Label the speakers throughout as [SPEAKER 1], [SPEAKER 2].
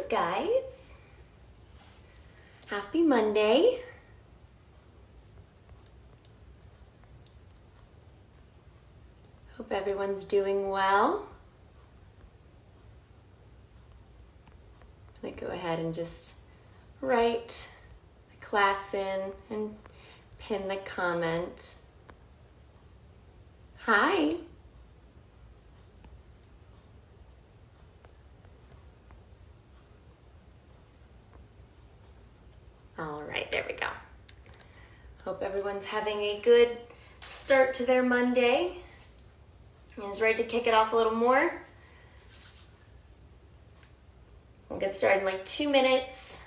[SPEAKER 1] up, guys? Happy Monday. Hope everyone's doing well. I'm gonna go ahead and just write the class in and pin the comment. Hi. All right, there we go. Hope everyone's having a good start to their Monday and is ready to kick it off a little more. We'll get started in like 2 minutes.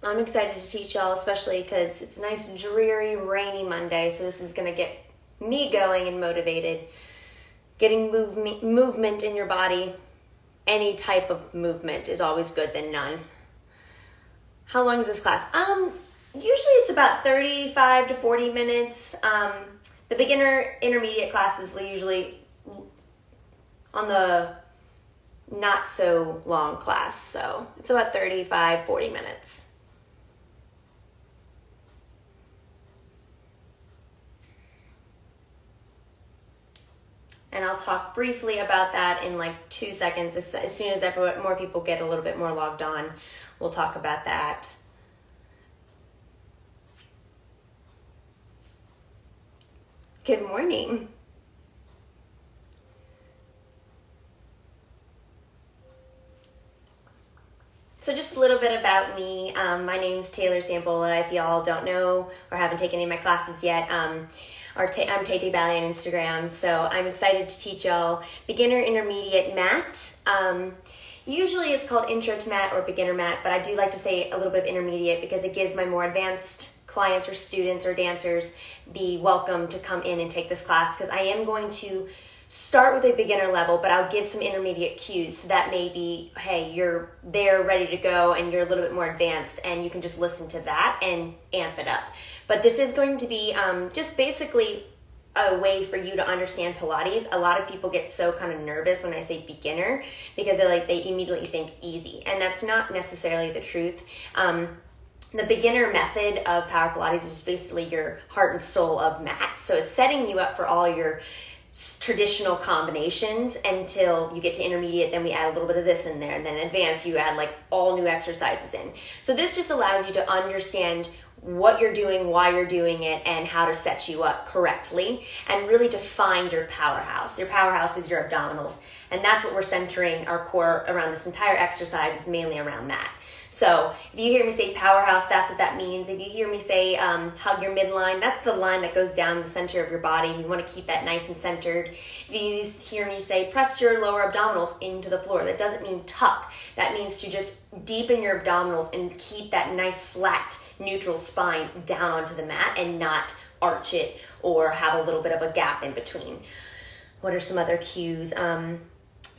[SPEAKER 1] I'm excited to teach y'all, especially because it's a nice, dreary, rainy Monday, so this is going to get me going and motivated. Getting movement in your body. Any type of movement is always good than none. How long is this class? Usually it's about 35 to 40 minutes. The beginner intermediate classes are usually on the not so long class. So it's about 35, 40 minutes. And I'll talk briefly about that in like 2 seconds. As soon as more people get a little bit more logged on, we'll talk about that. Good morning. So just a little bit about me. My name's Taylor Sambola. If y'all don't know or haven't taken any of my classes yet, I'm Tay Ballet on Instagram, so I'm excited to teach y'all beginner, intermediate mat. Usually it's called intro to mat or beginner mat, but I do like to say a little bit of intermediate because it gives my more advanced clients or students or dancers the welcome to come in and take this class, because I am going to start with a beginner level, but I'll give some intermediate cues. So that may be, hey, you're there ready to go and you're a little bit more advanced and you can just listen to that and amp it up. But this is going to be just basically a way for you to understand Pilates. A lot of people get so kind of nervous when I say beginner because they immediately think easy, and that's not necessarily the truth. The beginner method of Power Pilates is just basically your heart and soul of mat. So it's setting you up for all your traditional combinations until you get to intermediate. Then we add a little bit of this in there, and then advanced you add like all new exercises in. So this just allows you to understand what you're doing, why you're doing it, and how to set you up correctly, and really to find your powerhouse. Your powerhouse is your abdominals, and that's what we're centering our core around. This entire exercise is mainly around that. So if you hear me say powerhouse, that's what that means. If you hear me say hug your midline, that's the line that goes down the center of your body. You want to keep that nice and centered. If you hear me say press your lower abdominals into the floor, that doesn't mean tuck. That means to just deepen your abdominals and keep that nice flat neutral spine down onto the mat and not arch it or have a little bit of a gap in between. What are some other cues?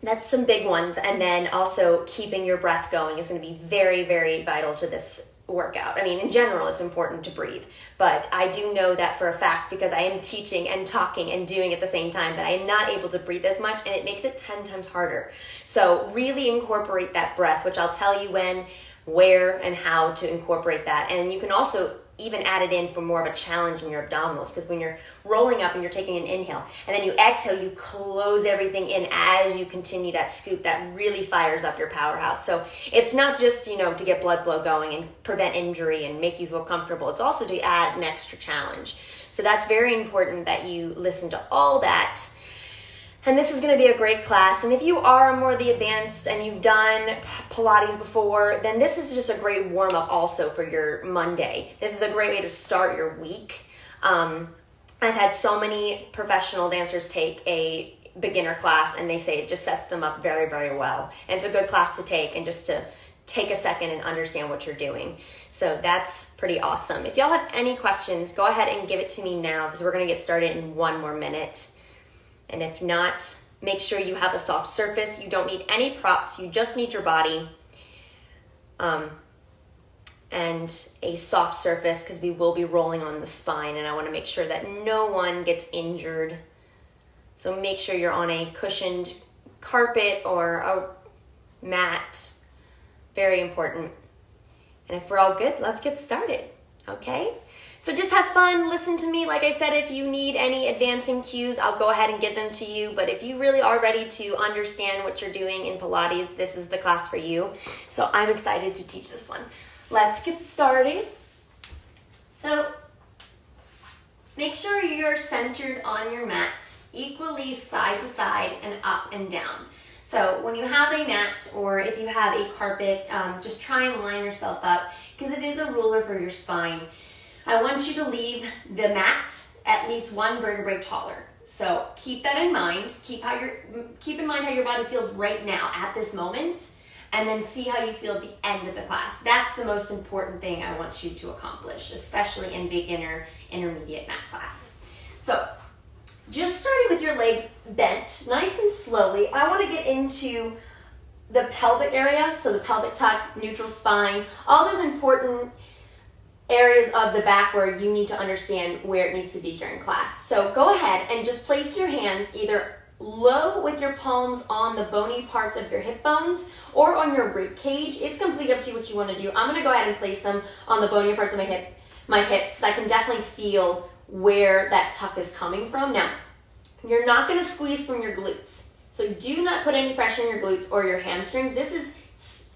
[SPEAKER 1] That's some big ones. And then also keeping your breath going is going to be very, very vital to this workout. I mean, in general, it's important to breathe, but I do know that for a fact because I am teaching and talking and doing at the same time that I am not able to breathe as much, and it makes it 10 times harder. So really incorporate that breath, which I'll tell you when, where, and how to incorporate that. And you can also even add it in for more of a challenge in your abdominals, because when you're rolling up and you're taking an inhale and then you exhale, you close everything in as you continue that scoop. That really fires up your powerhouse. So it's not just, to get blood flow going and prevent injury and make you feel comfortable. It's also to add an extra challenge. So that's very important that you listen to all that. And this is going to be a great class. And if you are more the advanced and you've done Pilates before, then this is just a great warm-up also for your Monday. This is a great way to start your week. I've had so many professional dancers take a beginner class and they say it just sets them up very, very well. And it's a good class to take and just to take a second and understand what you're doing. So that's pretty awesome. If y'all have any questions, go ahead and give it to me now because we're going to get started in 1 more minute. And if not, make sure you have a soft surface. You don't need any props. You just need your body and a soft surface because we will be rolling on the spine, and I want to make sure that no one gets injured. So make sure you're on a cushioned carpet or a mat. Very important. And if we're all good, let's get started, okay? So just have fun, listen to me. Like I said, if you need any advancing cues, I'll go ahead and give them to you. But if you really are ready to understand what you're doing in Pilates, this is the class for you. So I'm excited to teach this one. Let's get started. So make sure you're centered on your mat, equally side to side and up and down. So when you have a mat or if you have a carpet, just try and line yourself up because it is a ruler for your spine. I want you to leave the mat at least one vertebrae taller. So keep that in mind. Keep in mind how your body feels right now at this moment, and then see how you feel at the end of the class. That's the most important thing I want you to accomplish, especially in beginner, intermediate mat class. So just starting with your legs bent, nice and slowly, I want to get into the pelvic area, so the pelvic tuck, neutral spine, all those important areas of the back where you need to understand where it needs to be during class. So go ahead and just place your hands either low with your palms on the bony parts of your hip bones or on your rib cage. It's completely up to you what you want to do. I'm going to go ahead and place them on the bony parts of my hips because I can definitely feel where that tuck is coming from. Now, you're not going to squeeze from your glutes. So do not put any pressure on your glutes or your hamstrings. This is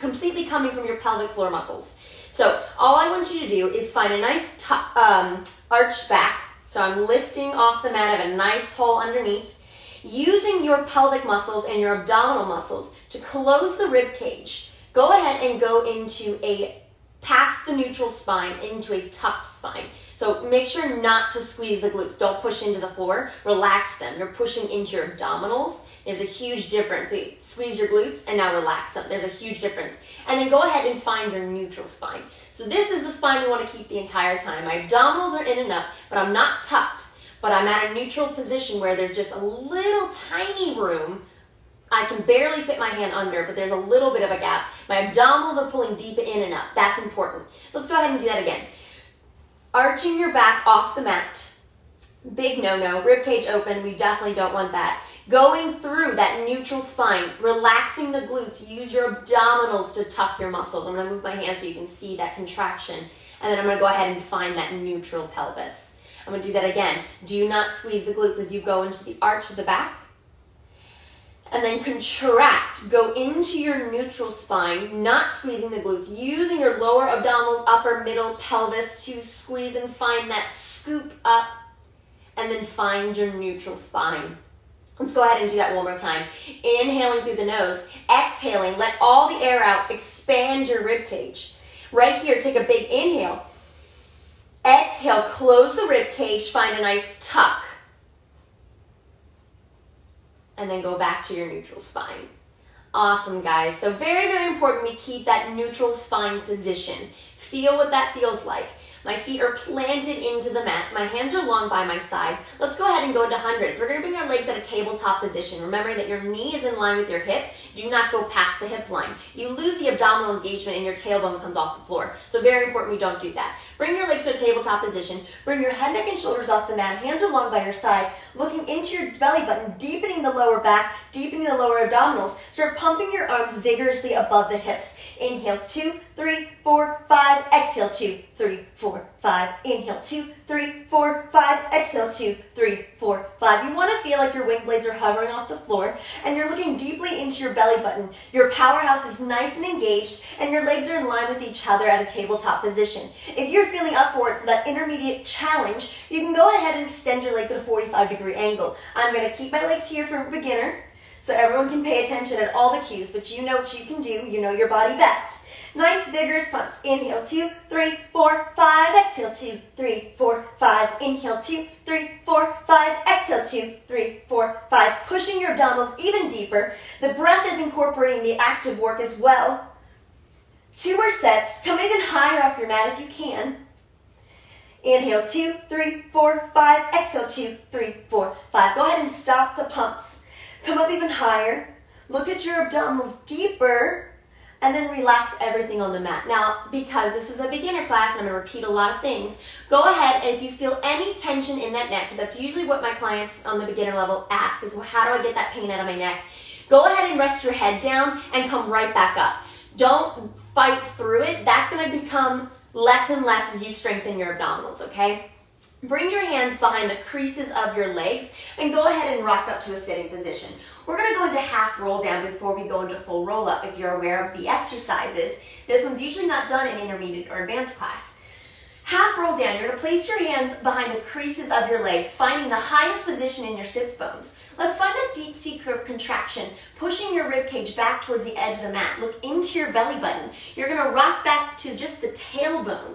[SPEAKER 1] completely coming from your pelvic floor muscles. So all I want you to do is find a nice arch back. So I'm lifting off the mat. I have a nice hole underneath. Using your pelvic muscles and your abdominal muscles to close the rib cage. Go ahead and go into past the neutral spine into a tucked spine. So make sure not to squeeze the glutes. Don't push into the floor. Relax them. You're pushing into your abdominals. There's a huge difference. So you squeeze your glutes and now relax them. There's a huge difference. And then go ahead and find your neutral spine. So this is the spine we want to keep the entire time. My abdominals are in and up, but I'm not tucked. But I'm at a neutral position where there's just a little tiny room. I can barely fit my hand under, but there's a little bit of a gap. My abdominals are pulling deep in and up. That's important. Let's go ahead and do that again. Arching your back off the mat. Big no-no. Rib cage open. We definitely don't want that. Going through that neutral spine, relaxing the glutes. Use your abdominals to tuck your muscles. I'm going to move my hand so you can see that contraction. And then I'm going to go ahead and find that neutral pelvis. I'm going to do that again. Do not squeeze the glutes as you go into the arch of the back. And then contract. Go into your neutral spine, not squeezing the glutes. Using your lower abdominals, upper, middle, pelvis to squeeze and find that scoop up. And then find your neutral spine. Let's go ahead and do that one more time. Inhaling through the nose. Exhaling. Let all the air out. Expand your rib cage. Right here, take a big inhale. Exhale, close the rib cage, find a nice tuck. And then go back to your neutral spine. Awesome, guys. So very, very important we keep that neutral spine position. Feel what that feels like. My feet are planted into the mat. My hands are long by my side. Let's go ahead and go into hundreds. We're going to bring our legs at a tabletop position. Remembering that your knee is in line with your hip. Do not go past the hip line. You lose the abdominal engagement and your tailbone comes off the floor. So very important we don't do that. Bring your legs to a tabletop position. Bring your head, neck, and shoulders off the mat. Hands are long by your side. Looking into your belly button, deepening the lower back, deepening the lower abdominals. Start pumping your arms vigorously above the hips. Inhale, 2, 3, 4, 5. Exhale, 2, 3, 4, 5. Inhale, 2, 3, 4, 5. Exhale, 2, 3, 4, 5. You want to feel like your wing blades are hovering off the floor and you're looking deeply into your belly button. Your powerhouse is nice and engaged and your legs are in line with each other at a tabletop position. If you're feeling up for it for that intermediate challenge, you can go ahead and extend your legs at a 45-degree angle. I'm going to keep my legs here for a beginner so everyone can pay attention at all the cues, but you know what you can do. You know your body best. Nice vigorous pumps. Inhale, 2, 3, 4, 5. Exhale, 2, 3, 4, 5. Inhale, 2, 3, 4, 5. Exhale, 2, 3, 4, 5. Pushing your abdominals even deeper. The breath is incorporating the active work as well. 2 more sets. Come even higher off your mat if you can. Inhale, 2, 3, 4, 5. Exhale, 2, 3, 4, 5. Go ahead and stop the pumps. Come up even higher. Look at your abdominals deeper. and then relax everything on the mat. Now, because this is a beginner class and I'm going to repeat a lot of things, go ahead and if you feel any tension in that neck, because that's usually what my clients on the beginner level ask is, well, how do I get that pain out of my neck? Go ahead and rest your head down and come right back up. Don't fight through it. That's going to become less and less as you strengthen your abdominals, okay? Bring your hands behind the creases of your legs and go ahead and rock up to a sitting position. We're going to go into half roll down before we go into full roll up. If you're aware of the exercises, this one's usually not done in intermediate or advanced class. Half roll down, you're going to place your hands behind the creases of your legs, finding the highest position in your sits bones. Let's find that deep C curve contraction, pushing your rib cage back towards the edge of the mat. Look into your belly button. You're going to rock back to just the tailbone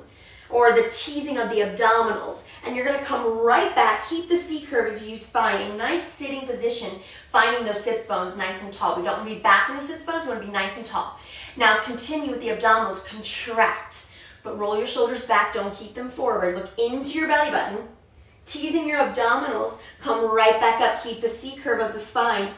[SPEAKER 1] or the teasing of the abdominals. And you're going to come right back, keep the C curve of your spine, a nice sitting position, finding those sits bones nice and tall. We don't want to be back in the sits bones, we want to be nice and tall. Now continue with the abdominals, contract. But roll your shoulders back, don't keep them forward. Look into your belly button, teasing your abdominals, come right back up, keep the C curve of the spine,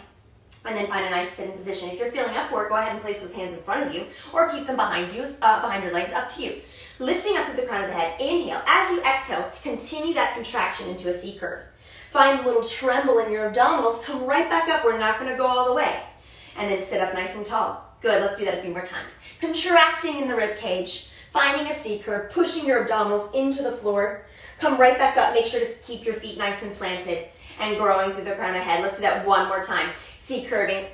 [SPEAKER 1] and then find a nice sitting position. If you're feeling upward, go ahead and place those hands in front of you, or keep them behind you, behind your legs, up to you. Lifting up through the crown of the head, inhale. As you exhale, continue that contraction into a C curve. Find a little tremble in your abdominals, come right back up, we're not gonna go all the way. And then sit up nice and tall. Good, let's do that a few more times. Contracting in the rib cage, finding a C curve, pushing your abdominals into the floor. Come right back up. Make sure to keep your feet nice and planted and growing through the crown of the head. Let's do that one more time. C curving,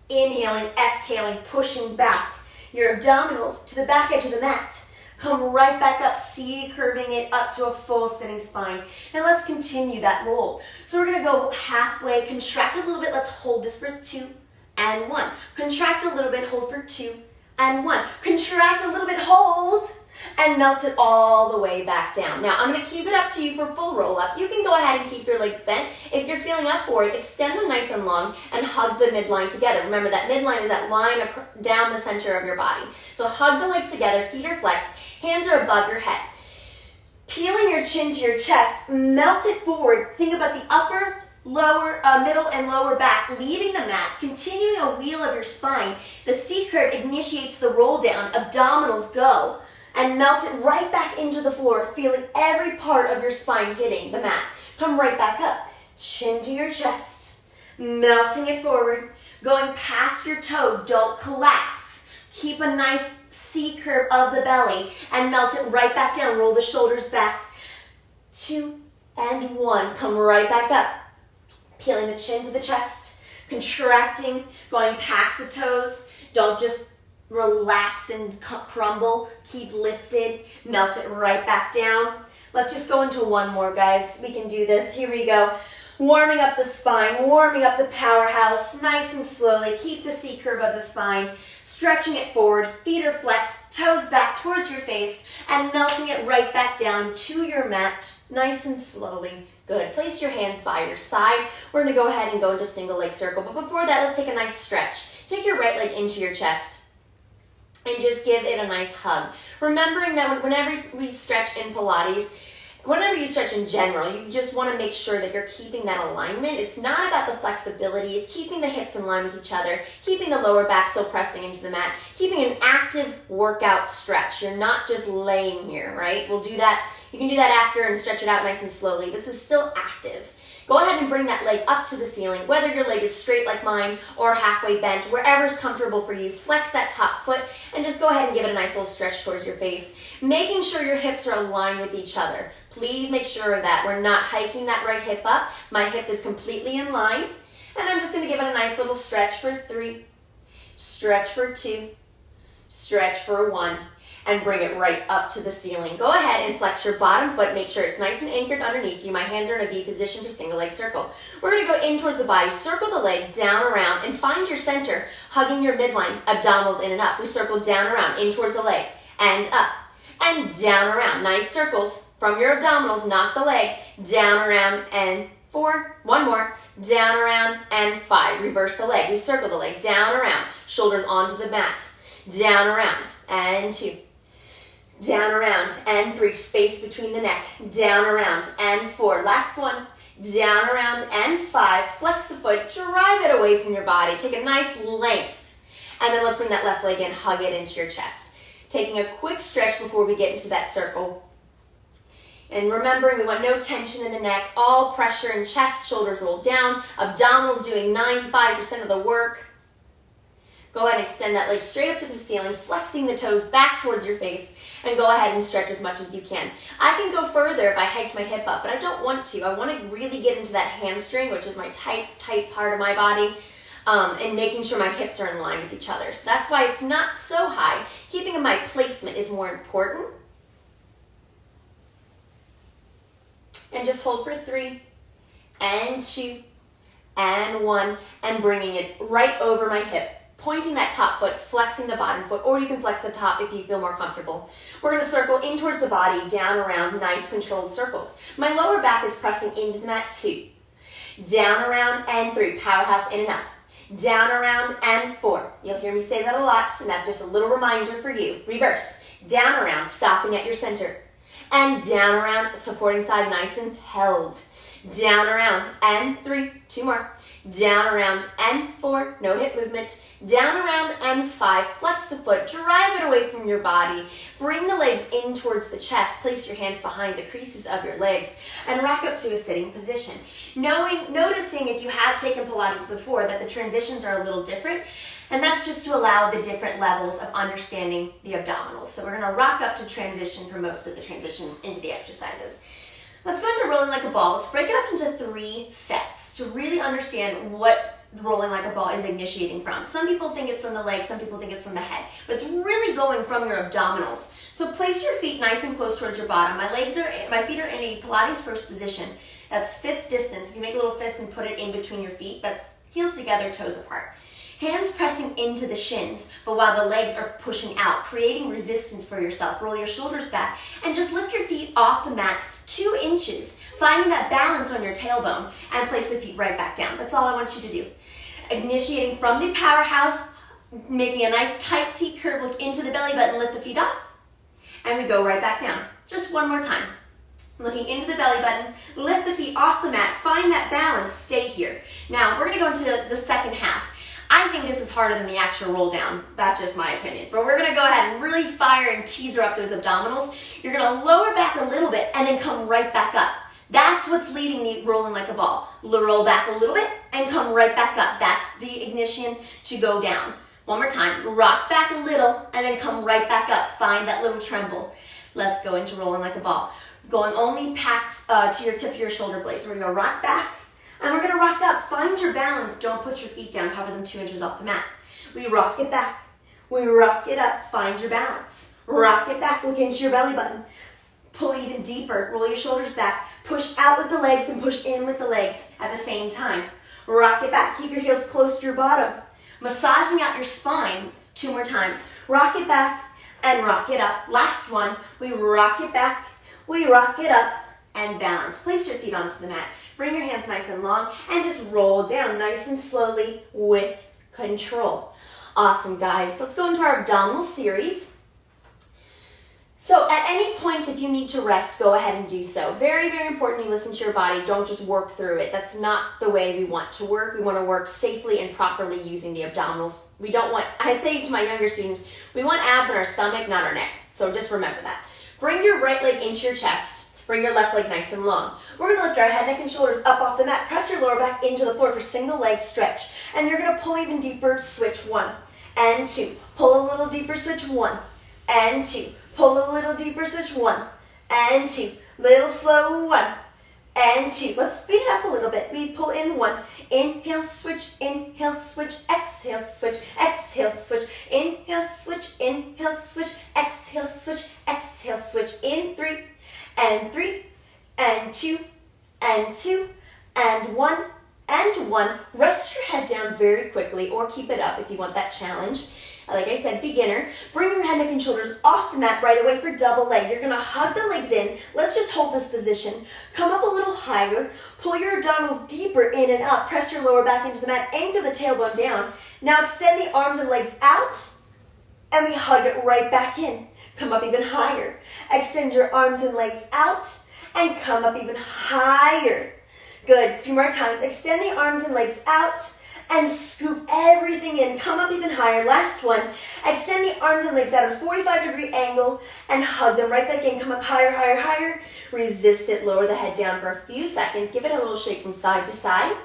[SPEAKER 1] inhaling, exhaling, pushing back your abdominals to the back edge of the mat. Come right back up, C curving it up to a full sitting spine. Now let's continue that roll. So we're going to go halfway, contract a little bit. Let's hold this for 2 and 1. Contract a little bit, hold for 2 and 1. Contract a little bit, hold, and melt it all the way back down. Now, I'm going to keep it up to you for full roll up. You can go ahead and keep your legs bent. If you're feeling up for it, extend them nice and long and hug the midline together. Remember, that midline is that line down the center of your body. So hug the legs together, feet are flexed, hands are above your head. Peeling your chin to your chest, melt it forward. Think about the upper, lower, middle, and lower back, leaving the mat, continuing a wheel of your spine. The C curve initiates the roll down, abdominals go, and melt it right back into the floor, feeling every part of your spine hitting the mat. Come right back up, chin to your chest, melting it forward, going past your toes, don't collapse. Keep a nice C curve of the belly and melt it right back down, roll the shoulders back. 2 and 1, come right back up. Peeling the chin to the chest, contracting, going past the toes. Don't just relax and crumble. Keep lifted, melt it right back down. Let's just go into one more, guys. We can do this. Here we go. Warming up the spine, warming up the powerhouse, nice and slowly. Keep the C curve of the spine, stretching it forward, feet are flexed, toes back towards your face, and melting it right back down to your mat, nice and slowly. Good. Place your hands by your side. We're going to go ahead and go into single leg circle. But before that, let's take a nice stretch. Take your right leg into your chest and just give it a nice hug. Remembering that whenever we stretch in Pilates, whenever you stretch in general, you just want to make sure that you're keeping that alignment. It's not about the flexibility. It's keeping the hips in line with each other, keeping the lower back still pressing into the mat, keeping an active workout stretch. You're not just laying here, right? We'll do that. You can do that after and stretch it out nice and slowly. This is still active. Go ahead and bring that leg up to the ceiling, whether your leg is straight like mine or halfway bent, wherever's comfortable for you. Flex that top foot and just go ahead and give it a nice little stretch towards your face, making sure your hips are aligned with each other. Please make sure of that. We're not hiking that right hip up. My hip is completely in line. And I'm just going to give it a nice little stretch for 3, stretch for 2, stretch for 1. And bring it right up to the ceiling. Go ahead and flex your bottom foot. Make sure it's nice and anchored underneath you. My hands are in a V position for single leg circle. We're going to go in towards the body. Circle the leg down around and find your center, hugging your midline, abdominals in and up. We circle down around, in towards the leg, and up, and down around. Nice circles from your abdominals, not the leg. Down around and 4, 1 more, down around and 5. Reverse the leg. We circle the leg down around, shoulders onto the mat. Down around and 2. Down around and 3, space between the neck. Down around and 4. Last one. Down around and 5. Flex the foot, drive it away from your body. Take a nice length And then let's bring that left leg in, hug it into your chest. Taking a quick stretch before we get into that circle. And remembering we want no tension in the neck, all pressure in chest, shoulders roll down, abdominals doing 95% of the work. Go ahead and extend that leg straight up to the ceiling, flexing the toes back towards your face, and go ahead and stretch as much as you can. I can go further if I hiked my hip up, but I don't want to. I want to really get into that hamstring, which is my tight part of my body, and making sure my hips are in line with each other. So that's why it's not so high. Keeping my placement is more important. And just hold for 3, and 2, and 1, and bringing it right over my hip. Pointing that top foot, flexing the bottom foot, or you can flex the top if you feel more comfortable. We're going to circle in towards the body, down, around, nice controlled circles. My lower back is pressing into the mat, 2. Down, around, and 3. Powerhouse in and up. Down, around, and 4. You'll hear me say that a lot, and that's just a little reminder for you. Reverse. Down, around, stopping at your center. And down, around, supporting side, nice and held. Down, around, and 3. 2 more. Down, around, and 4. No hip movement. Down, around, and 5. Flex the foot. Drive it away from your body. Bring the legs in towards the chest. Place your hands behind the creases of your legs. And rock up to a sitting position. Noticing if you have taken Pilates before that the transitions are a little different. And that's just to allow the different levels of understanding the abdominals. So we're going to rock up to transition for most of the transitions into the exercises. Let's go into rolling like a ball. Let's break it up into 3 sets to really understand what rolling like a ball is initiating from. Some people think it's from the legs, some people think it's from the head, but it's really going from your abdominals. So place your feet nice and close towards your bottom. My feet are in a Pilates first position. That's fist distance. If you make a little fist and put it in between your feet, that's heels together, toes apart. Hands pressing into the shins, but while the legs are pushing out, creating resistance for yourself. Roll your shoulders back and just lift your feet off the mat 2 inches, finding that balance on your tailbone, and place the feet right back down. That's all I want you to do. Initiating from the powerhouse, making a nice tight seat curve, look into the belly button, lift the feet up, and we go right back down. Just one more time. Looking into the belly button, lift the feet off the mat, find that balance, stay here. Now, we're gonna go into the second half. I think this is harder than the actual roll down. That's just my opinion. But we're gonna go ahead and really fire and teaser up those abdominals. You're gonna lower back a little bit and then come right back up. That's what's leading the rolling like a ball. Roll back a little bit and come right back up. That's the ignition to go down. One more time. Rock back a little and then come right back up. Find that little tremble. Let's go into rolling like a ball. Going only past to your tip of your shoulder blades. We're gonna rock back. And we're gonna rock up. Find your balance. Don't put your feet down. Hover them 2 inches off the mat. We rock it back. We rock it up. Find your balance. Rock it back. Look into your belly button. Pull even deeper. Roll your shoulders back. Push out with the legs and push in with the legs at the same time. Rock it back. Keep your heels close to your bottom. Massaging out your spine 2 more times. Rock it back and rock it up. Last one. We rock it back. We rock it up and balance. Place your feet onto the mat. Bring your hands nice and long and just roll down nice and slowly with control. Awesome, guys. Let's go into our abdominal series. So at any point, if you need to rest, go ahead and do so. Very, very important you listen to your body. Don't just work through it. That's not the way we want to work. We want to work safely and properly using the abdominals. We don't want, I say to my younger students, we want abs in our stomach, not our neck. So just remember that. Bring your right leg into your chest. Bring your left leg nice and long. We're going to lift our head, neck, and shoulders up off the mat. Press your lower back into the floor for single leg stretch. And you're going to pull even deeper, switch 1 and 2. Pull a little deeper, switch 1 and 2. Pull a little deeper, switch 1 and 2. Little slow, 1 and 2. Let's speed it up a little bit. We pull in 1. Inhale, switch, exhale, switch, exhale, switch, inhale, switch, exhale, switch, exhale, switch, in 3 and 3 and 2 and 2 and 1 and 1. Rest your head down very quickly or keep it up if you want that challenge. Like I said, beginner. Bring your head, neck, and shoulders off the mat right away for double leg. You're going to hug the legs in. Let's just hold this position. Come up a little higher. Pull your abdominals deeper in and up. Press your lower back into the mat. Anchor the tailbone down. Now extend the arms and legs out. And we hug it right back in. Come up even higher. Extend your arms and legs out. And come up even higher. Good. A few more times. Extend the arms and legs out.
[SPEAKER 2] and scoop everything in. Come up even higher. Last one. Extend the arms and legs at a 45-degree angle and hug them right back in. Come up higher, higher, higher. Resist it. Lower the head down for a few seconds. Give it a little shake from side to side.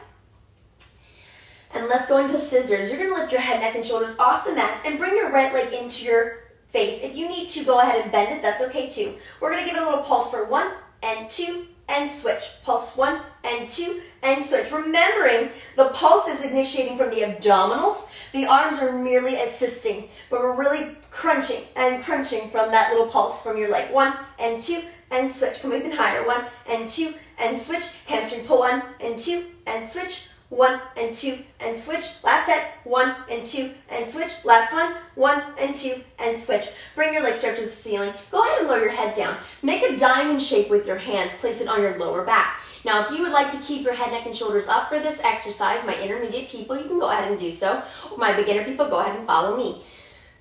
[SPEAKER 2] And let's go into scissors. You're going to lift your head, neck, and shoulders off the mat and bring your right leg into your face. If you need to, go ahead and bend it. That's okay too. We're going to give it a little pulse for 1 and 2 and switch. Pulse 1 and 2 and switch. Remembering the pulse is initiating from the abdominals. The arms are merely assisting, but we're really crunching and crunching from that little pulse from your leg. 1 and 2 and switch. Come even higher. 1 and 2 and switch. Hamstring pull. 1 and 2 and switch. 1 and 2 and switch. Last set. 1 and 2 and switch. Last one. 1 and 2 and switch. Bring your legs straight to the ceiling. Go ahead and lower your head down. Make a diamond shape with your hands. Place it on your lower back. Now, if you would like to keep your head, neck, and shoulders up for this exercise, my intermediate people, you can go ahead and do so. My beginner people, go ahead and follow me.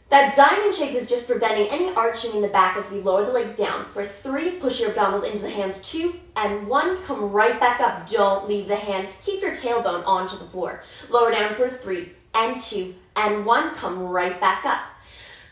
[SPEAKER 2] That diamond shape is just preventing any arching in the back as we lower the legs down. For 3, push your abdominals into the hands. 2 and 1, come right back up. Don't leave the hand. Keep your tailbone onto the floor. Lower down for 3 and 2 and 1, come right back up.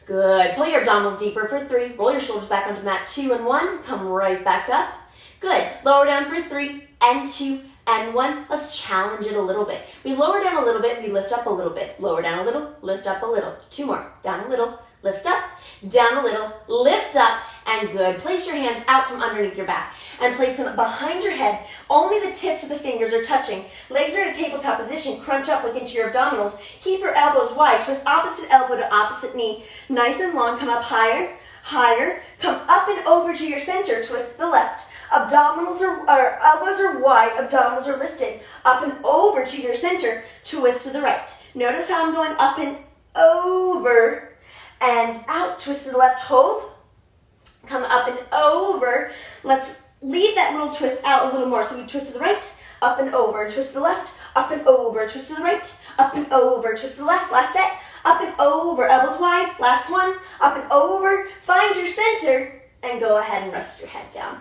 [SPEAKER 2] Good. Pull your abdominals deeper for 3. Roll your shoulders back onto the mat. 2 and 1, come right back up. Good. Lower down for 3 and 2 and 1. Let's challenge it a little bit. We lower down a little bit, we lift up a little bit. Lower down a little, lift up a little. 2 more. Down a little, lift up, down a little, lift up, and good. Place your hands out from underneath your back and place them behind your head. Only the tips of the fingers are touching. Legs are in a tabletop position. Crunch up, look into your abdominals. Keep your elbows wide. Twist opposite elbow to opposite knee. Nice and long. Come up higher, higher. Come up and over to your center. Twist to the left. Abdominals are, elbows are wide, abdominals are lifted. Up and over to your center, twist to the right. Notice how I'm going up and over and out. Twist to the left, hold. Come up and over. Let's leave that little twist out a little more. So we twist to the right, up and over, twist to the left, up and over, twist to the right, up and over, twist to the left. Last set, up and over, elbows wide. Last one, up and over. Find your center and go ahead and rest your head down.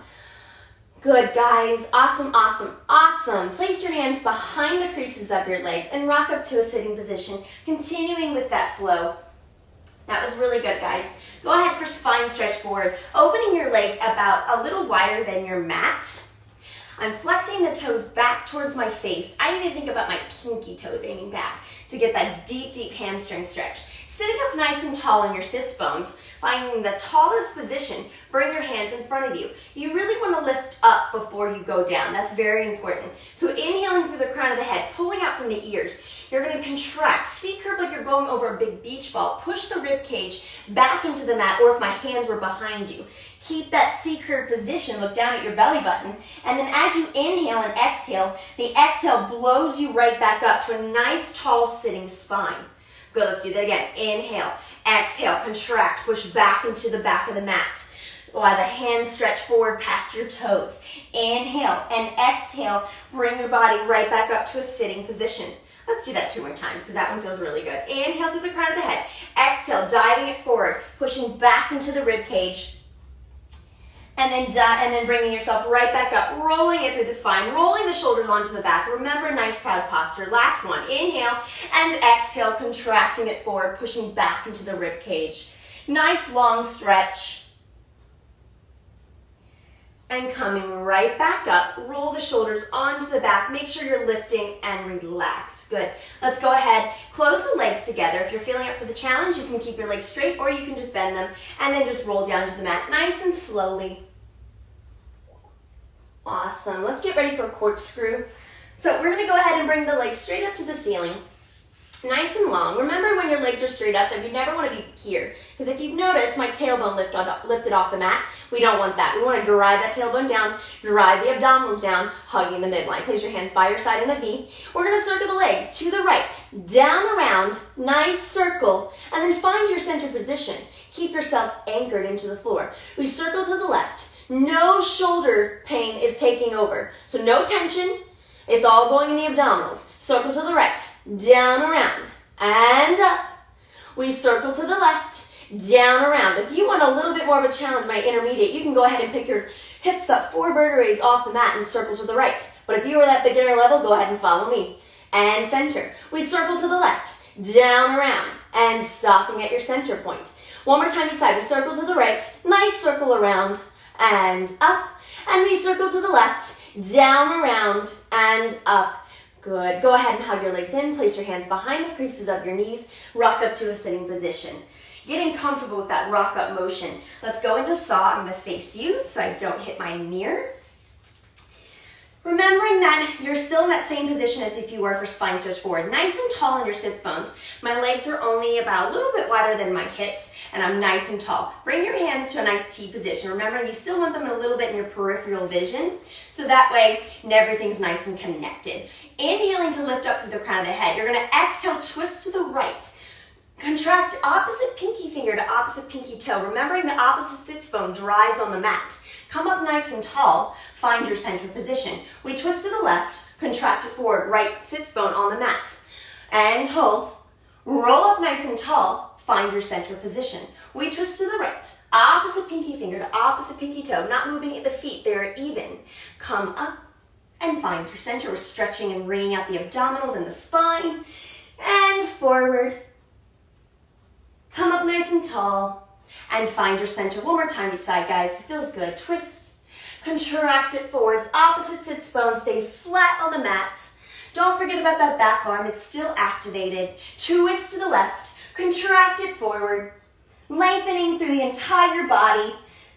[SPEAKER 2] Good, guys. Awesome, awesome, awesome. Place your hands behind the creases of your legs and rock up to a sitting position, continuing with that flow. That was really good, guys. Go ahead for spine stretch forward, opening your legs about a little wider than your mat. I'm flexing the toes back towards my face. I even think about my pinky toes aiming back to get that deep, deep hamstring stretch. Sitting up nice and tall on your sits bones, finding the tallest position, bring your hands in front of you. You really want to lift up before you go down. That's very important. So inhaling through the crown of the head, pulling out from the ears. You're going to contract, C-curve like you're going over a big beach ball. Push the rib cage back into the mat, or if my hands were behind you. Keep that C-curve position, look down at your belly button, and then as you inhale and exhale, the exhale blows you right back up to a nice tall sitting spine. Good, let's do that again. Inhale, exhale, contract, push back into the back of the mat. While the hands stretch forward past your toes. Inhale and exhale, bring your body right back up to a sitting position. Let's do that 2 more times because that one feels really good. Inhale through the crown of the head. Exhale, diving it forward, pushing back into the rib cage. And then bringing yourself right back up, rolling it through the spine, rolling the shoulders onto the back. Remember, nice proud posture. Last one, inhale and exhale, contracting it forward, pushing back into the rib cage. Nice long stretch. And coming right back up, roll the shoulders onto the back. Make sure you're lifting and relax. Good. Let's go ahead, close the legs together. If you're feeling up for the challenge, you can keep your legs straight or you can just bend them and then just roll down to the mat nice and slowly. Awesome. Let's get ready for corkscrew. So we're going to go ahead and bring the legs straight up to the ceiling. Nice and long. Remember when your legs are straight up that you never want to be here. Because if you've noticed, my tailbone lifted off the mat. We don't want that. We want to drive that tailbone down, drive the abdominals down, hugging the midline. Place your hands by your side in a V. We're going to circle the legs to the right, down around, nice circle, and then find your center position. Keep yourself anchored into the floor. We circle to the left. No shoulder pain is taking over. So no tension. It's all going in the abdominals. Circle to the right, down around, and up. We circle to the left, down around. If you want a little bit more of a challenge, my intermediate, you can go ahead and pick your hips up, 4 vertebrae off the mat and circle to the right. But if you are that beginner level, go ahead and follow me. and center. We circle to the left, down, around, and stopping at your center point. One more time each side. We circle to the right, nice circle around, and up. And we circle to the left, down, around, and up. Good. Go ahead and hug your legs in. Place your hands behind the creases of your knees. Rock up to a sitting position. Getting comfortable with that rock up motion. Let's go into saw. I'm going to face you so I don't hit my mirror. Remembering that you're still in that same position as if you were for spine stretch forward. Nice and tall in your sits bones. My legs are only about a little bit wider than my hips, and I'm nice and tall. Bring your hands to a nice T position. Remember, you still want them a little bit in your peripheral vision, so that way everything's nice and connected. Inhaling to lift up through the crown of the head. You're going to exhale, twist to the right. Contract opposite pinky finger to opposite pinky toe. Remembering the opposite sits bone drives on the mat. Come up nice and tall. Find your center position. We twist to the left, contract it forward, right sits bone on the mat. And hold. Roll up nice and tall. Find your center position. We twist to the right, opposite pinky finger to opposite pinky toe. Not moving at the feet, they're even. Come up and find your center. We're stretching and wringing out the abdominals and the spine. And forward. Come up nice and tall and find your center. One more time each side, guys. It feels good. Twist, contract it forwards. Opposite sits bone stays flat on the mat. Don't forget about that back arm. It's still activated. Twist to the left, contract it forward, lengthening through the entire body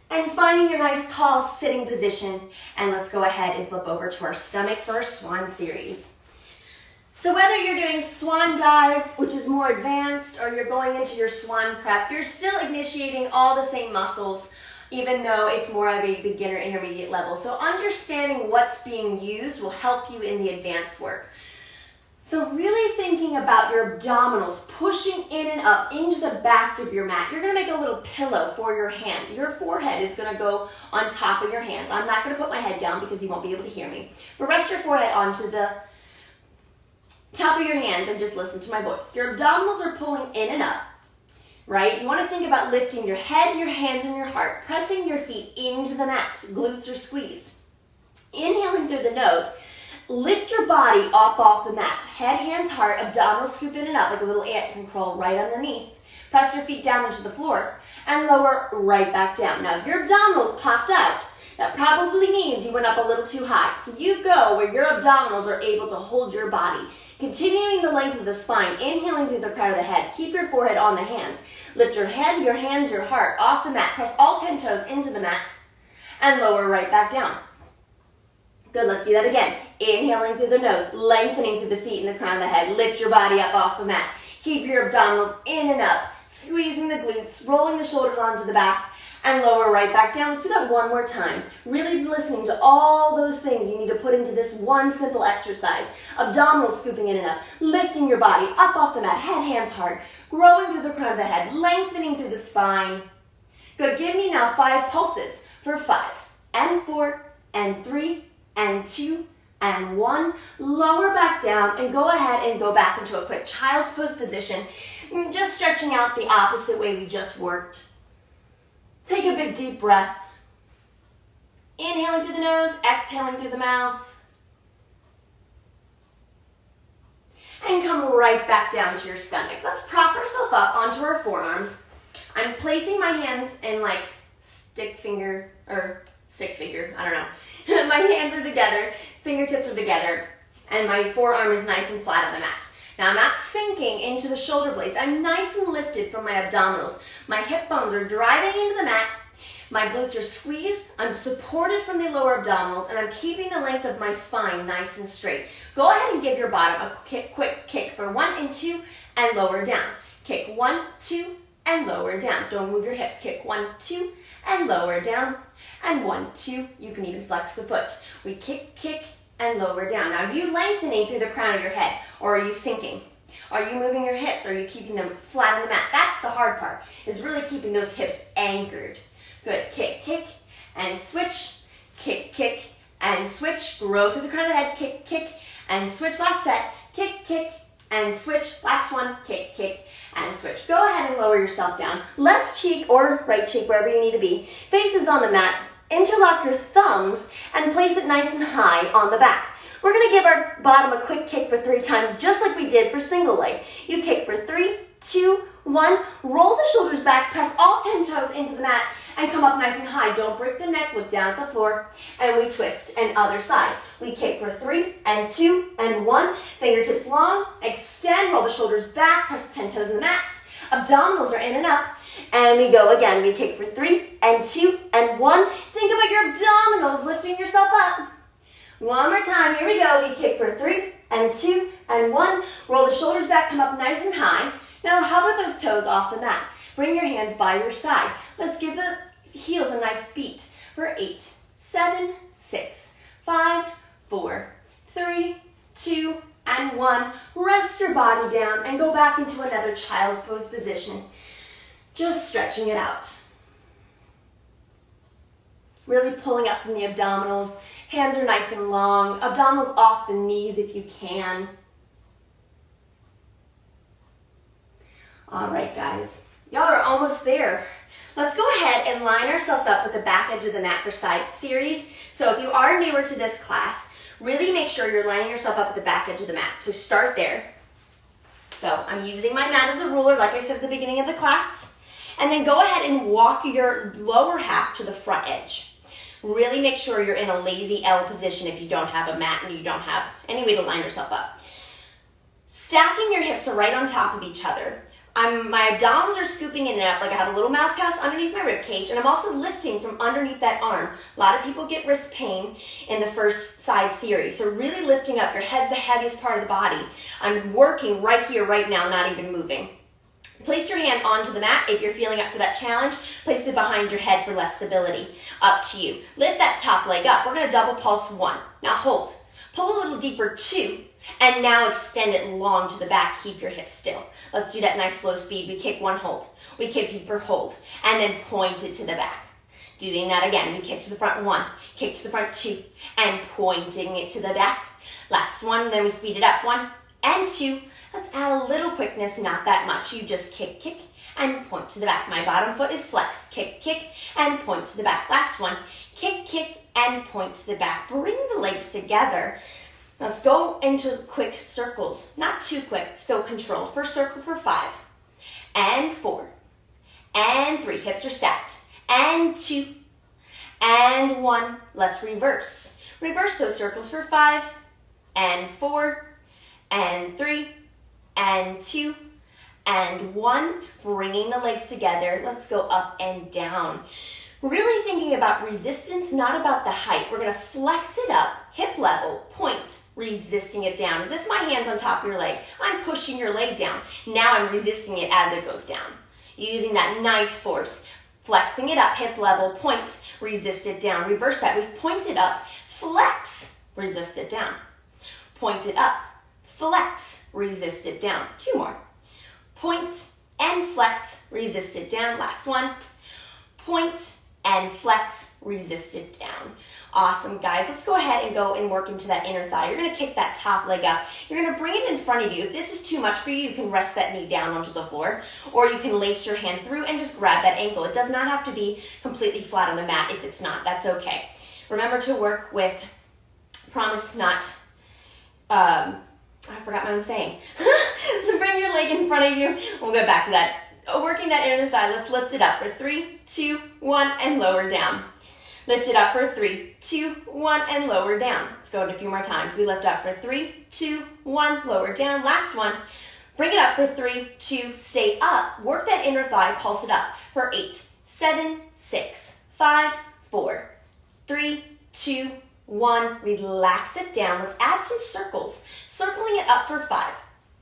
[SPEAKER 2] and finding your nice tall sitting position. And let's go ahead and flip over to our stomach for our swan series. So whether you're doing swan dive, which is more advanced, or you're going into your swan prep, you're still initiating all the same muscles, even though it's more of a beginner intermediate level. So understanding what's being used will help you in the advanced work. So really thinking about your abdominals, pushing in and up into the back of your mat. You're going to make a little pillow for your hand. Your forehead is going to go on top of your hands. I'm not going to put my head down because you won't be able to hear me. But rest your forehead onto the top of your hands and just listen to my voice. Your abdominals are pulling in and up, right? You want to think about lifting your head, your hands, and your heart, pressing your feet into the mat. Glutes are squeezed. Inhaling through the nose, lift your body up off the mat. Head, hands, heart, abdominals scoop in and up like a little ant can crawl right underneath. Press your feet down into the floor and lower right back down. Now, if your abdominals popped out, that probably means you went up a little too high. So you go where your abdominals are able to hold your body. Continuing the length of the spine, inhaling through the crown of the head. Keep your forehead on the hands. Lift your head, your hands, your heart off the mat. Press all 10 toes into the mat and lower right back down. Good, let's do that again. Inhaling through the nose, lengthening through the feet and the crown of the head. Lift your body up off the mat. Keep your abdominals in and up, squeezing the glutes, rolling the shoulders onto the back, and lower right back down. Let's do that one more time. Really listening to all those things you need to put into this one simple exercise. Abdominals scooping in and up, lifting your body up off the mat, head, hands, heart, growing through the crown of the head, lengthening through the spine. Good, give me now 5 pulses for 5 and 4 and 3 and 2 and 1. Lower back down and go ahead and go back into a quick child's pose position. Just stretching out the opposite way we just worked. Take a big deep breath. Inhaling through the nose, exhaling through the mouth. And come right back down to your stomach. Let's prop ourselves up onto our forearms. I'm placing my hands in like stick finger, I don't know. My hands are together, fingertips are together, and my forearm is nice and flat on the mat. Now I'm not sinking into the shoulder blades. I'm nice and lifted from my abdominals. My hip bones are driving into the mat. My glutes are squeezed. I'm supported from the lower abdominals, and I'm keeping the length of my spine nice and straight. Go ahead and give your bottom a quick kick for 1 and 2 and lower down. Kick 1, 2, and lower down. Don't move your hips. Kick 1, 2, and lower down. And 1, 2, you can even flex the foot. We kick, and lower down. Now, are you lengthening through the crown of your head, or are you sinking? Are you moving your hips? Are you keeping them flat on the mat? That's the hard part, is really keeping those hips anchored. Good. Kick, and switch. Kick, and switch. Grow through the crown of the head. Kick, and switch. Last set. Kick, and switch. Last one. Kick, and switch. Go ahead and lower yourself down. Left cheek or right cheek, wherever you need to be. Face is on the mat. interlock your thumbs and place it nice and high on the back. We're going to give our bottom a quick kick for 3 times, just like we did for single leg. You kick for 3, 2, 1, roll the shoulders back, press all 10 toes into the mat, and come up nice and high. Don't break the neck, look down at the floor, and we twist. And other side. We kick for 3, and 2, and 1, fingertips long, extend, roll the shoulders back, press 10 toes in the mat. Abdominals are in and up, and we go again. We kick for 3, and 2, and 1. Think about your abdominals, lifting yourself up. One more time, here we go. We kick for 3, and 2, and 1. Roll the shoulders back, come up nice and high. Now hover those toes off the mat. Bring your hands by your side. Let's give the heels a nice beat for 8, 7, 6, 5, 4, 3, 2, and 1. Rest your body down and go back into another child's pose position. Just stretching it out. Really pulling up from the abdominals. Hands are nice and long. Abdominals off the knees if you can. All right, guys. Y'all are almost there. Let's go ahead and line ourselves up with the back edge of the mat for side series. So if you are newer to this class, really make sure you're lining yourself up at the back edge of the mat. So start there. So I'm using my mat as a ruler, like I said at the beginning of the class. And then go ahead and walk your lower half to the front edge. Really make sure you're in a lazy L position if you don't have a mat and you don't have any way to line yourself up. Stacking your hips are right on top of each other. My abdominals are scooping in and out like I have a little mouse house underneath my rib cage, and I'm also lifting from underneath that arm. A lot of people get wrist pain in the first side series, so really lifting up. Your head's the heaviest part of the body. I'm working right here, right now, not even moving. Place your hand onto the mat if you're feeling up for that challenge. Place it behind your head for less stability. Up to you. Lift that top leg up. We're going to double pulse 1. Now hold. Pull a little deeper 2. And now extend it long to the back. Keep your hips still. Let's do that nice slow speed. We kick 1, hold. We kick deeper, hold. And then point it to the back. Doing that again. We kick to the front 1. Kick to the front 2. And pointing it to the back. Last one. Then we speed it up. 1 and 2. Let's add a little quickness, not that much. You just kick, kick, and point to the back. My bottom foot is flexed. Kick, kick, and point to the back. Last one. Kick, kick, and point to the back. Bring the legs together. Let's go into quick circles. Not too quick, still controlled. First circle for 5, and 4, and 3. Hips are stacked. And 2, and 1. Let's reverse. Reverse those circles for 5, and 4, and 3, and 2, and 1. Bringing the legs together. Let's go up and down. Really thinking about resistance, not about the height. We're going to flex it up, hip level, point, resisting it down. As if my hand's on top of your leg. I'm pushing your leg down. Now I'm resisting it as it goes down. Using that nice force. Flexing it up, hip level, point, resist it down. Reverse that. We've pointed up, flex, resist it down. Point it up, flex, resist it down. 2 more. Point and flex, resist it down. Last one. Point and flex, resist it down. Awesome, guys. Let's go ahead and go and work into that inner thigh. You're going to kick that top leg up. You're going to bring it in front of you. If this is too much for you, you can rest that knee down onto the floor, or you can lace your hand through and just grab that ankle. It does not have to be completely flat on the mat. If it's not, that's okay. Remember to work with, promise not, I forgot what I was saying. So bring your leg in front of you. We'll go back to that. Working that inner thigh. Let's lift it up for 3, 2, 1, and lower down. Lift it up for 3, 2, 1, and lower down. Let's go a few more times. We lift up for 3, 2, 1, lower down. Last one. Bring it up for 3, 2, stay up. Work that inner thigh, pulse it up for 8, 7, 6, 5, 4, 3, 2, 1. Relax it down. Let's add some circles. Circling it up for 5,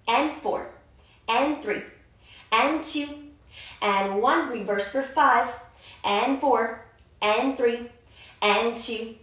[SPEAKER 2] and 4, and 3, and 2, and 1. Reverse for 5, and 4, and 3, and 2,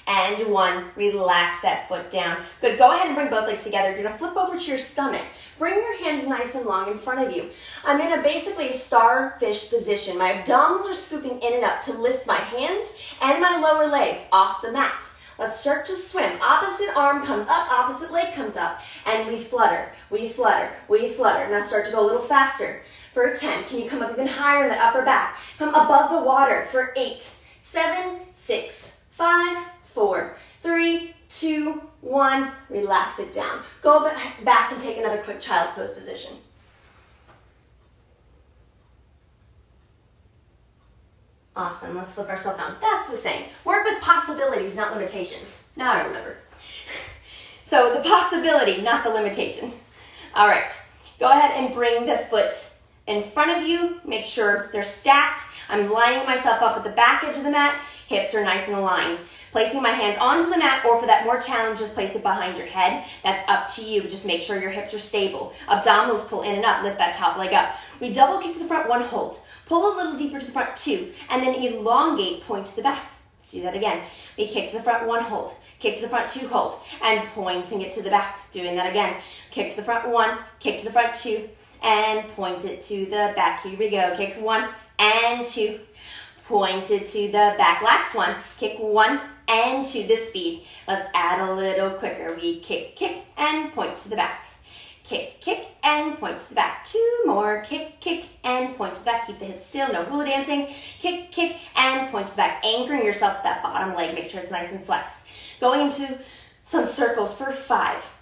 [SPEAKER 2] and 1. Relax that foot down. Good. Go ahead and bring both legs together. You're going to flip over to your stomach. Bring your hands nice and long in front of you. I'm in basically a starfish position. My abdominals are scooping in and up to lift my hands and my lower legs off the mat. Let's start to swim. Opposite arm comes up, opposite leg comes up, and we flutter, we flutter, we flutter. Now start to go a little faster. For 10, can you come up even higher in the upper back? Come above the water for 8,
[SPEAKER 1] 7, 6, 5, 4, 3, 2, 1. Relax it down. Go back and take another quick child's pose position. Awesome. Let's flip ourselves down. That's the same. Work with possibilities, not limitations. Now I remember. So the possibility, not the limitation. All right. Go ahead and bring the foot in front of you. Make sure they're stacked. I'm lining myself up at the back edge of the mat. Hips are nice and aligned. Placing my hand onto the mat, or for that more challenge, just place it behind your head. That's up to you. Just make sure your hips are stable. Abdominals pull in and up. Lift that top leg up. We double kick to the front, 1 hold. Pull a little deeper to the front, 2. And then elongate, point to the back. Let's do that again. We kick to the front, 1 hold. Kick to the front, 2 hold. And pointing it to the back. Doing that again. Kick to the front, 1. Kick to the front, 2. And point it to the back. Here we go. Kick 1 and 2. Point it to the back. Last one. Kick 1 and 2. This speed. Let's add a little quicker. We kick, kick, and point to the back. Kick, kick, and point to the back. 2 more. Kick, kick, and point to the back. Keep the hips still. No hula dancing. Kick, kick, and point to the back. Anchoring yourself with that bottom leg. Make sure it's nice and flexed. Going into some circles for 5.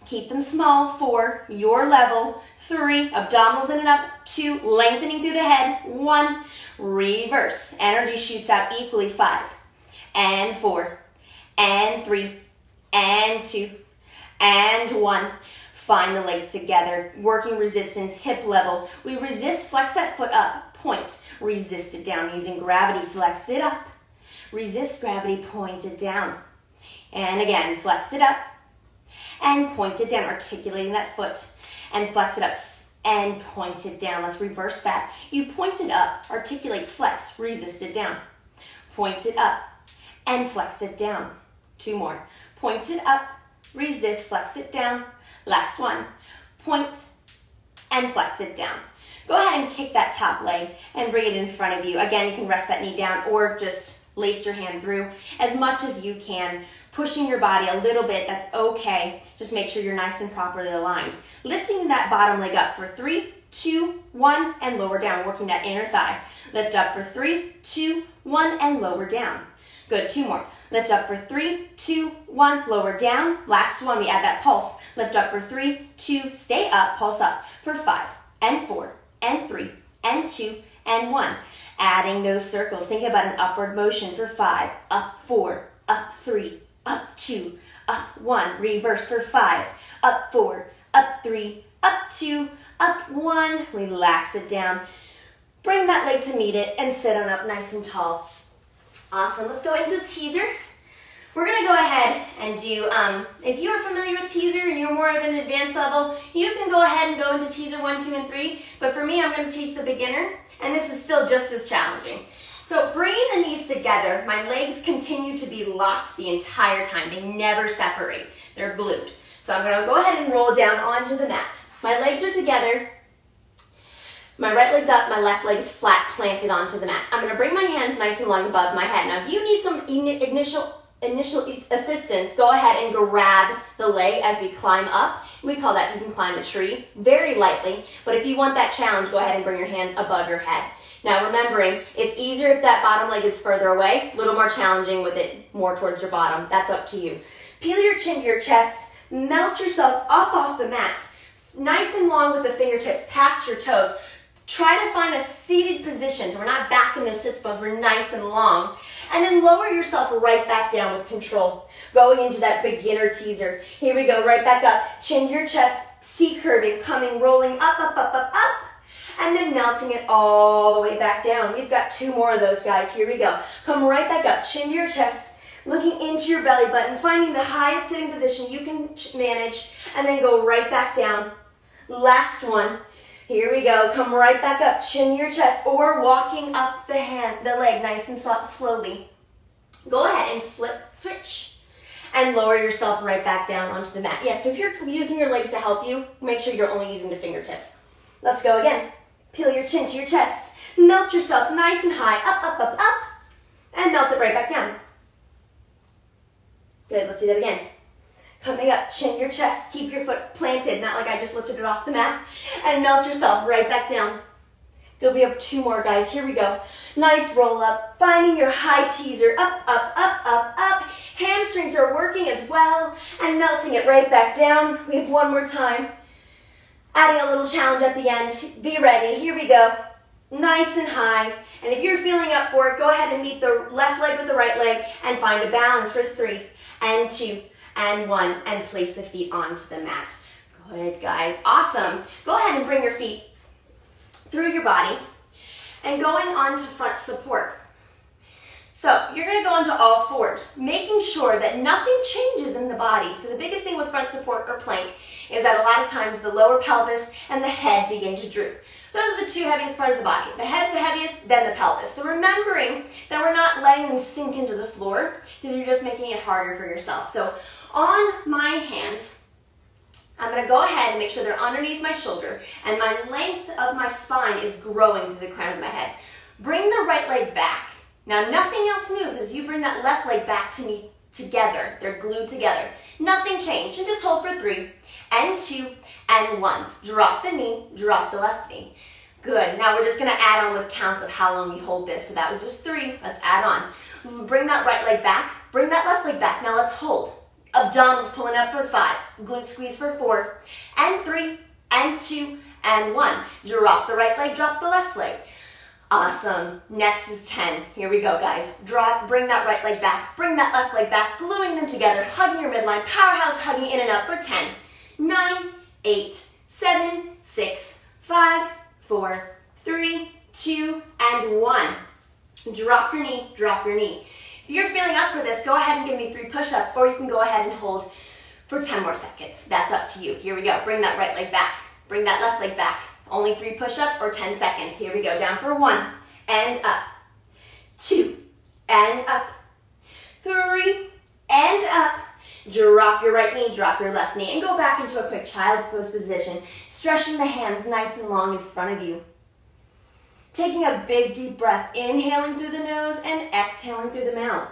[SPEAKER 1] Keep them small. 4, your level. 3, abdominals in and up. 2, lengthening through the head. 1, reverse. Energy shoots out equally. 5, and 4, and 3, and 2, and 1. Find the legs together. Working resistance, hip level. We resist, flex that foot up. Point. Resist it down. Using gravity, flex it up. Resist gravity, point it down. And again, flex it up. And point it down, articulating that foot. And flex it up and point it down. Let's reverse that. You point it up, articulate, flex, resist it down. Point it up and flex it down. 2 more. Point it up, resist, flex it down. Last one. Point and flex it down. Go ahead and kick that top leg and bring it in front of you. Again, you can rest that knee down or just lace your hand through as much as you can. Pushing your body a little bit, that's okay. Just make sure you're nice and properly aligned. Lifting that bottom leg up for 3, 2, 1, and lower down. Working that inner thigh. Lift up for 3, 2, 1, and lower down. Good, 2 more. Lift up for 3, 2, 1, lower down. Last one, we add that pulse. Lift up for 3, 2, stay up, pulse up for 5, and 4, and 3, and 2, and 1. Adding those circles. Think about an upward motion for 5, up 4, up 3, up 2, up 1. Reverse for 5, up 4, up 3, up 2, up 1. Relax it down. Bring that leg to meet it and sit on up nice and tall. Awesome. Let's go into teaser. We're going to go ahead and do, if you're familiar with teaser and you're more at an advanced level, you can go ahead and go into teaser 1, 2, and 3. But for me, I'm going to teach the beginner, and this is still just as challenging. So bringing the knees together, my legs continue to be locked the entire time. They never separate. They're glued. So I'm going to go ahead and roll down onto the mat. My legs are together. My right leg's up, my left leg's flat planted onto the mat. I'm going to bring my hands nice and long above my head. Now, if you need some initial assistance, go ahead and grab the leg as we climb up. We call that, you can climb a tree very lightly. But if you want that challenge, go ahead and bring your hands above your head. Now, remembering, it's easier if that bottom leg is further away, a little more challenging with it more towards your bottom. That's up to you. Peel your chin to your chest, melt yourself up off the mat, nice and long with the fingertips past your toes. Try to find a seated position so we're not back in those sits bones, we're nice and long. And then lower yourself right back down with control. Going into that beginner teaser. Here we go, right back up. Chin to your chest, C curving, coming, rolling up, up, up, up, up. And then melting it all the way back down. We've got 2 more of those, guys. Here we go. Come right back up, chin to your chest, looking into your belly button, finding the highest sitting position you can manage, and then go right back down. Last one. Here we go. Come right back up, chin to your chest, or walking up the leg nice and slowly. Go ahead and flip, switch, and lower yourself right back down onto the mat. Yeah, so if you're using your legs to help you, make sure you're only using the fingertips. Let's go again. Peel your chin to your chest. Melt yourself nice and high, up, up, up, up, and melt it right back down. Good, let's do that again. Coming up, chin your chest, keep your foot planted, not like I just lifted it off the mat, and melt yourself right back down.
[SPEAKER 2] Good, we have 2 more, guys. Here we go. Nice roll up, finding your high teaser. Up, up, up, up, up. Hamstrings are working as well, and melting it right back down. We have 1 more time. Adding a little challenge at the end. Be ready. Here we go. Nice and high. And if you're feeling up for it, go ahead and meet the left leg with the right leg and find a balance for 3 and 2 and 1, and place the feet onto the mat. Good, guys. Awesome. Go ahead and bring your feet through your body and going on to front support. So you're going to go onto all 4s, making sure that nothing changes in the body. So the biggest thing with front support or plank is that a lot of times the lower pelvis and the head begin to droop. Those are the 2 heaviest parts of the body. The head's the heaviest, then the pelvis. So remembering that we're not letting them sink into the floor because you're just making it harder for yourself. So on my hands, I'm going to go ahead and make sure they're underneath my shoulder and my length of my spine is growing through the crown of my head. Bring the right leg back. Now nothing else moves as you bring that left leg back to me together. They're glued together. Nothing changed. And just hold for 3 and 2 and 1. Drop the knee, drop the left knee. Good. Now we're just going to add on with counts of how long we hold this. So that was just 3. Let's add on. Bring that right leg back. Bring that left leg back. Now let's hold. Abdominals pulling up for 5, glute squeeze for 4, and 3, and 2, and 1. Drop the right leg, drop the left leg. Awesome. Next is 10. Here we go, guys. Drop, bring that right leg back, bring that left leg back, gluing them together, hugging your midline, powerhouse hugging in and up for 10, 9, 8, 7, 6, 5, 4, 3, 2, and 1. Drop your knee, drop your knee. If you're feeling up for this, go ahead and give me 3 push-ups, or you can go ahead and hold for 10 more seconds. That's up to you. Here we go. Bring that right leg back. Bring that left leg back. Only 3 push-ups or 10 seconds. Here we go. Down for 1 and up. 2 and up. 3 and up. Drop your right knee, drop your left knee, and go back into a quick child's pose position, stretching the hands nice and long in front of you. Taking a big deep breath, inhaling through the nose and exhaling through the mouth.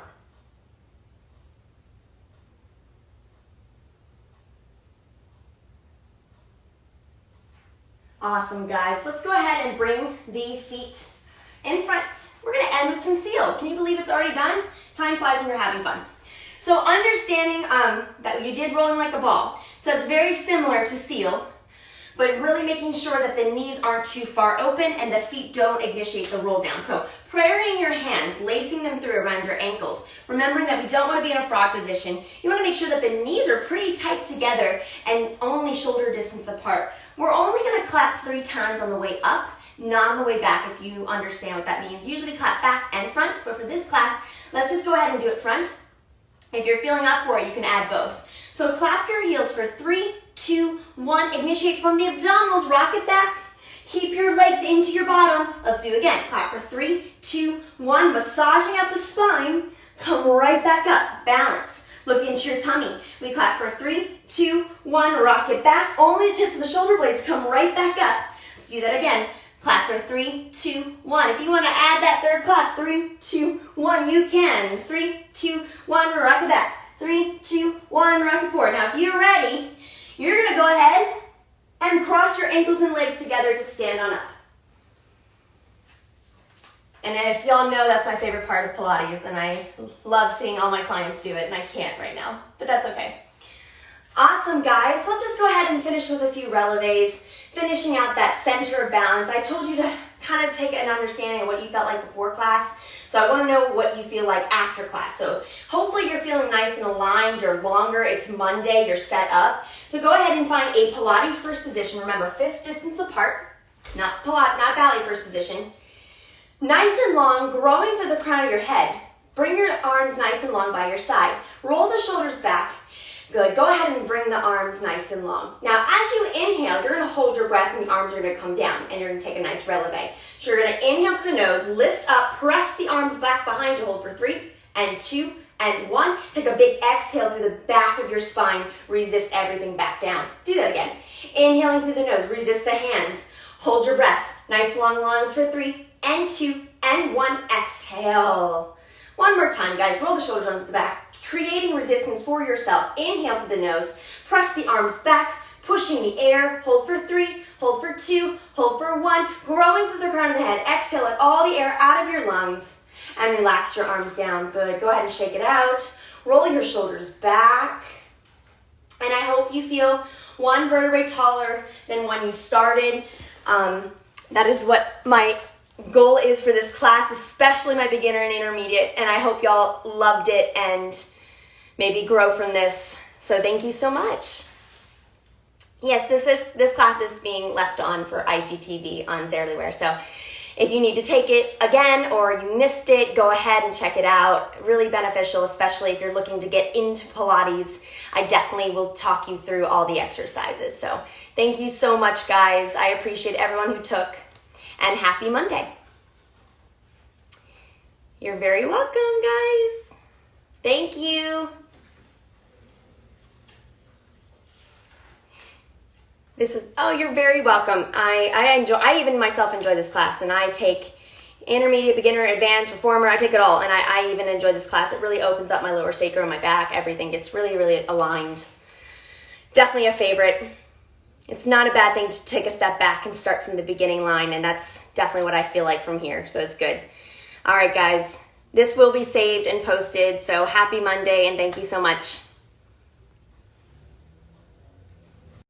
[SPEAKER 2] Awesome, guys. Let's go ahead and bring the feet in front. We're going to end with some seal. Can you believe it's already done? Time flies when you're having fun. So understanding that you did rolling like a ball. So it's very similar to seal, but really making sure that the knees aren't too far open and the feet don't initiate the roll down. So prayering your hands, lacing them through around your ankles, remembering that we don't want to be in a frog position. You want to make sure that the knees are pretty tight together and only shoulder distance apart. We're only going to clap 3 times on the way up, not on the way back, if you understand what that means. Usually we clap back and front, but for this class, let's just go ahead and do it front. If you're feeling up for it, you can add both. So clap your heels for 3, 2, 1. Initiate from the abdominals, rock it back. Keep your legs into your bottom. Let's do it again. Clap for 3, 2, 1. Massaging out the spine. Come right back up. Balance. Look into your tummy. We clap for 3, 2, 1. Rock it back. Only the tips of the shoulder blades come right back up. Let's do that again. Clap for 3, 2, 1. If you want to add that third clap, 3, 2, 1, you can. 3, 2, 1, rock it back. 3, 2, 1, rock it forward. Now, if you're ready, you're going to go ahead and cross your ankles and legs together to stand on up. And if y'all know, that's my favorite part of Pilates, and I love seeing all my clients do it, and I can't right now, but that's okay. Awesome, guys. Let's just go ahead and finish with a few releves, finishing out that center of balance. I told you to kind of take an understanding of what you felt like before class, so I want to know what you feel like after class. So hopefully you're feeling nice and aligned or longer. It's Monday, you're set up. So go ahead and find a Pilates first position. Remember, fist distance apart, not ballet first position. Nice and long, growing through the crown of your head. Bring your arms nice and long by your side. Roll the shoulders back. Good. Go ahead and bring the arms nice and long. Now, as you inhale, you're going to hold your breath and the arms are going to come down, and you're going to take a nice releve. So you're going to inhale through the nose, lift up, press the arms back behind you, hold for 3 and 2 and 1. Take a big exhale through the back of your spine. Resist everything back down. Do that again. Inhaling through the nose, resist the hands. Hold your breath. Nice long lungs for 3 and 2 and 1. Exhale. One more time, guys. Roll the shoulders onto the back, creating resistance for yourself. Inhale through the nose. Press the arms back. pushing the air, hold for 3, hold for 2, hold for 1, growing through the crown of the head. Exhale, let all the air out of your lungs and relax your arms down. Good, go ahead and shake it out. Roll your shoulders back. And I hope you feel one vertebrae taller than when you started. That is what my goal is for this class, especially my beginner and intermediate, and I hope y'all loved it and maybe grow from this. So thank you so much. Yes, this class is being left on for IGTV on Zarely. So if you need to take it again or you missed it, go ahead and check it out. Really beneficial, especially if you're looking to get into Pilates. I definitely will talk you through all the exercises. So thank you so much, guys. I appreciate everyone who took, and happy Monday. You're very welcome, guys. Thank you. You're very welcome. I even myself enjoy this class, and I take intermediate, beginner, advanced, reformer. I take it all, and I even enjoy this class. It really opens up my lower sacrum, my back, everything gets really, really aligned. Definitely a favorite. It's not a bad thing to take a step back and start from the beginning line, and that's definitely what I feel like from here, so it's good. All right, guys, this will be saved and posted, so happy Monday, and thank you so much.